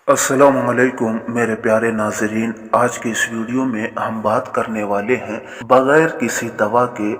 अस्सलामुअलैकुम मेरे प्यारे नाजरीन। आज की इस वीडियो में हम बात करने वाले हैं बगैर किसी दवा के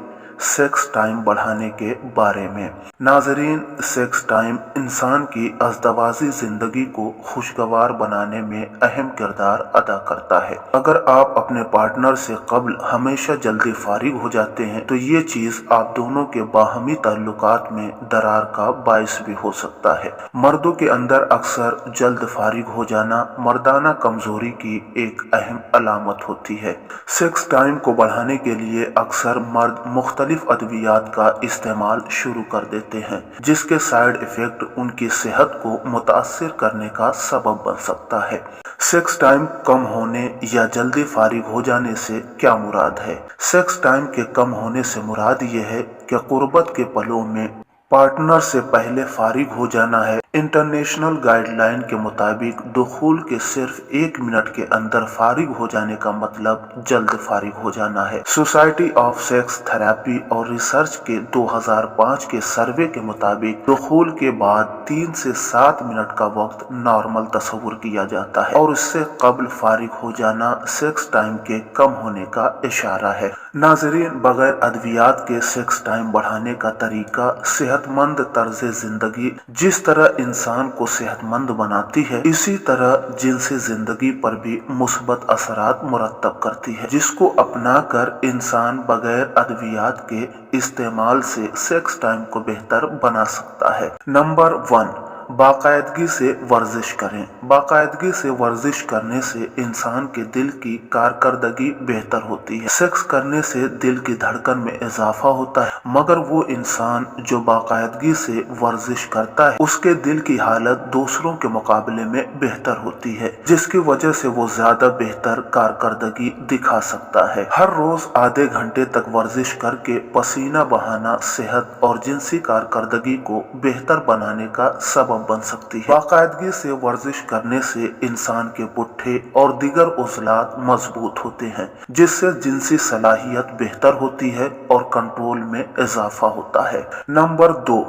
सेक्स टाइम बढ़ाने के बारे में। नाजरीन, सेक्स टाइम इंसान की अज़दवाजी जिंदगी को खुशगवार बनाने में अहम किरदार अदा करता है। अगर आप अपने पार्टनर से कब्ल हमेशा जल्दी फारिग हो जाते हैं तो ये चीज आप दोनों के बाहमी ताल्लुकात में दरार का बायस भी हो सकता है। मर्दों के अंदर अक्सर जल्द फारिग हो जाना मर्दाना कमजोरी की एक अहम अलामत होती है। सेक्स टाइम को बढ़ाने के लिए अक्सर मर्द मुख्तलिफ अद्वियात का इस्तेमाल शुरू कर देते हैं, जिसके साइड इफेक्ट उनकी सेहत को मुतासिर करने का सबब बन सकता है। सेक्स टाइम कम होने या जल्दी फारिग हो जाने से क्या मुराद है? सेक्स टाइम के कम होने से मुराद ये है कि कुर्बत के पलों में पार्टनर से पहले फारिग हो जाना है। इंटरनेशनल गाइडलाइन के मुताबिक दुखूल के सिर्फ 1 मिनट के अंदर फारिग हो जाने का मतलब जल्द फारिग हो जाना है। सोसाइटी ऑफ सेक्स थेरेपी और रिसर्च के 2005 के सर्वे के मुताबिक दुखूल के बाद 3 से 7 मिनट का वक्त नॉर्मल तस्वुर किया जाता है और इससे कब्ल फारिग हो जाना सेक्स टाइम के कम होने का इशारा है। नाजरीन, बगैर अद्वियात के सेक्स टाइम बढ़ाने का तरीका सेहतमंद तर्ज जिंदगी जिस तरह इंसान को सेहतमंद बनाती है, इसी तरह जिनसी जिंदगी पर भी मुस्बत असरात मुरत्तब करती है, जिसको अपना कर इंसान बगैर अद्वियात के इस्तेमाल से सेक्स टाइम को बेहतर बना सकता है। नंबर 1, बाकायदगी से वर्जिश करें। बाकायदगी से वर्जिश करने से इंसान के दिल की कारकर्दगी बेहतर होती है। सेक्स करने से दिल की धड़कन में इजाफा होता है, मगर वो इंसान जो बाकायदगी से वर्जिश करता है उसके दिल की हालत दूसरों के मुकाबले में बेहतर होती है, जिसकी वजह से वो ज्यादा बेहतर कारकर्दगी दिखा सकता है। हर रोज आधे घंटे तक वर्जिश करके पसीना बहाना सेहत और जिनसी कारकर्दगी को बेहतर बनाने का सबब बन सकती है। बाकायदगी से वर्जिश करने से इंसान के पुट्ठे और दीगर उज़लात मजबूत होते हैं, जिससे जिनसी सलाहियत बेहतर होती है और कंट्रोल में इजाफा होता है। नंबर 2,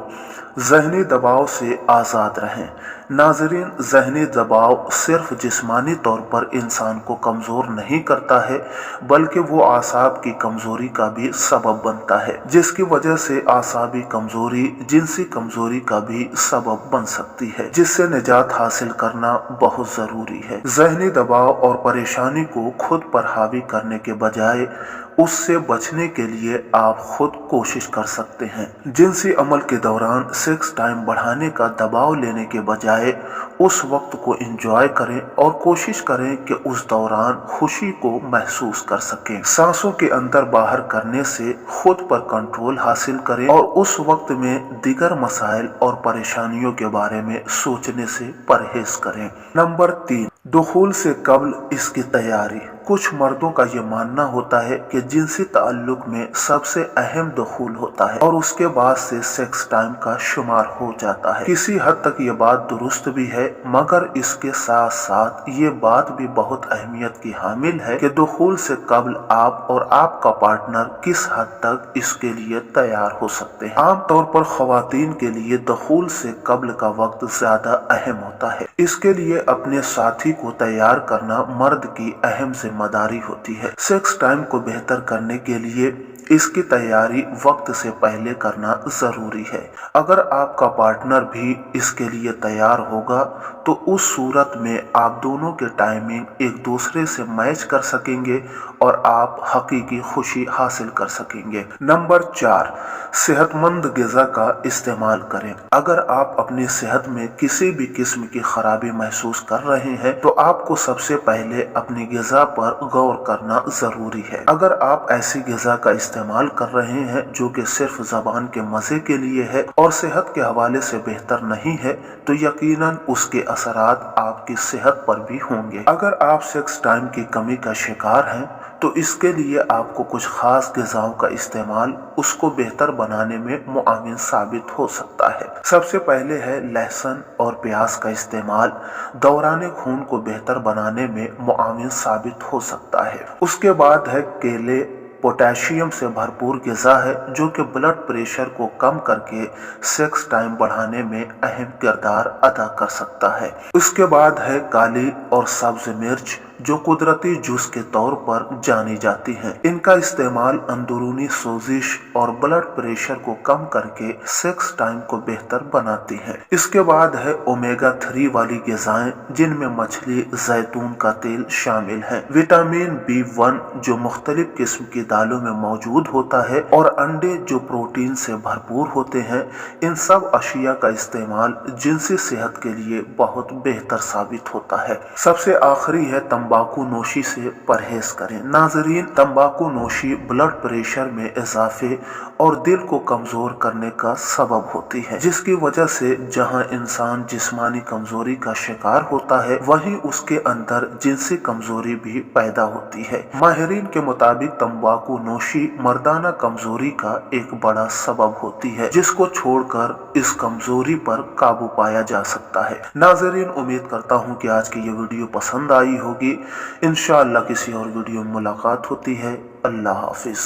ज़हनी दबाव से आज़ाद रहें। नाजरीन, ज़हनी दबाव सिर्फ जिस्मानी तौर पर इंसान को कमज़ोर नहीं करता है, बल्कि वो आसाब की कमज़ोरी का भी सबब बनता है, जिसकी वजह से आसाबी कमज़ोरी जिनसी कमज़ोरी का भी सबब बन सकती है, जिससे निजात हासिल करना बहुत ज़रूरी है। ज़हनी दबाव और परेशानी को खुद पर हावी करने के बजाय उससे बचने के लिए आप खुद कोशिश कर सकते हैं। जिनसी अमल के दौरान सेक्स टाइम बढ़ाने का दबाव लेने के बजाय उस वक्त को एंजॉय करें और कोशिश करें कि उस दौरान खुशी को महसूस कर सकें। सांसों के अंदर बाहर करने से खुद पर कंट्रोल हासिल करें और उस वक्त में दीगर मसाइल और परेशानियों के बारे में सोचने से परहेज करें। नंबर 3, दुखूल से कब्ल इसकी तैयारी। कुछ मर्दों का ये मानना होता है कि जिनसी ताल्लुक में सबसे अहम दुखूल होता है और उसके बाद से सेक्स टाइम का शुमार हो जाता है। किसी हद तक ये बात दुरुस्त भी है, मगर इसके साथ साथ ये बात भी बहुत अहमियत की हामिल है कि दुखूल से कब्ल आप और आपका पार्टनर किस हद तक इसके लिए तैयार हो सकते हैं। आमतौर पर ख्वातीन के लिए दुखूल से कब्ल का वक्त ज्यादा अहम होता है। इसके लिए अपने साथी को तैयार करना मर्द की अहम जिम्मेदारी होती है। सेक्स टाइम को बेहतर करने के लिए इसकी तैयारी वक्त से पहले करना जरूरी है। अगर आपका पार्टनर भी इसके लिए तैयार होगा तो उस सूरत में आप दोनों के टाइमिंग एक दूसरे से मैच कर सकेंगे और आप हकीकी खुशी हासिल कर सकेंगे। नंबर 4, सेहतमंद ग़िज़ा का इस्तेमाल करें। अगर आप अपनी सेहत में किसी भी किस्म की खराबी महसूस कर रहे हैं तो आपको सबसे पहले अपनी ग़िज़ा पर गौर करना जरूरी है। अगर आप ऐसी ग़िज़ा का इस्तेमाल कर रहे हैं जो कि सिर्फ ज़बान के मज़े के लिए है और सेहत के हवाले से बेहतर नहीं है, तो यकीनन उसके असरात आपकी सेहत पर भी होंगे। अगर आप सेक्स टाइम की कमी का शिकार हैं तो इसके लिए आपको कुछ खास ग़िज़ाओं का इस्तेमाल उसको बेहतर बनाने में मुआविन साबित हो सकता है। सबसे पहले है लहसुन और प्याज का इस्तेमाल दौरान खून को बेहतर बनाने में मुआविन साबित हो सकता है। उसके बाद है केले, पोटेशियम से भरपूर ग़िज़ा है जो कि ब्लड प्रेशर को कम करके सेक्स टाइम बढ़ाने में अहम किरदार अदा कर सकता है। उसके बाद है काली और सब्ज मिर्च जो कुदरती जूस के तौर पर जानी जाती हैं। इनका इस्तेमाल अंदरूनी सोजिश और ब्लड प्रेशर को कम करके सेक्स टाइम को बेहतर बनाती हैं। इसके बाद है ओमेगा 3 वाली ग़िज़ाएं जिनमें मछली, जैतून का तेल शामिल है, विटामिन B1 जो मुख्तलिफ किस्म की दालों में मौजूद होता है और अंडे जो प्रोटीन से भरपूर होते हैं। इन सब अशिया का इस्तेमाल जिनसी सेहत के लिए बहुत बेहतर साबित होता है। सबसे आखिरी है तंबाकू नोशी से परहेज करें। नाजरीन, तंबाकू नोशी ब्लड प्रेशर में इजाफे और दिल को कमजोर करने का सबब होती है, जिसकी वजह से जहां इंसान जिस्मानी कमजोरी का शिकार होता है वहीं उसके अंदर जिनसी कमजोरी भी पैदा होती है। माहिरीन के मुताबिक तंबाकू नोशी मर्दाना कमजोरी का एक बड़ा सबब होती है, जिसको छोड़कर इस कमजोरी पर काबू पाया जा सकता है। नाजरीन, उम्मीद करता हूँ कि आज की ये वीडियो पसंद आई होगी। इंशाअल्लाह किसी और वीडियो में मुलाकात होती है। अल्लाह हाफिज।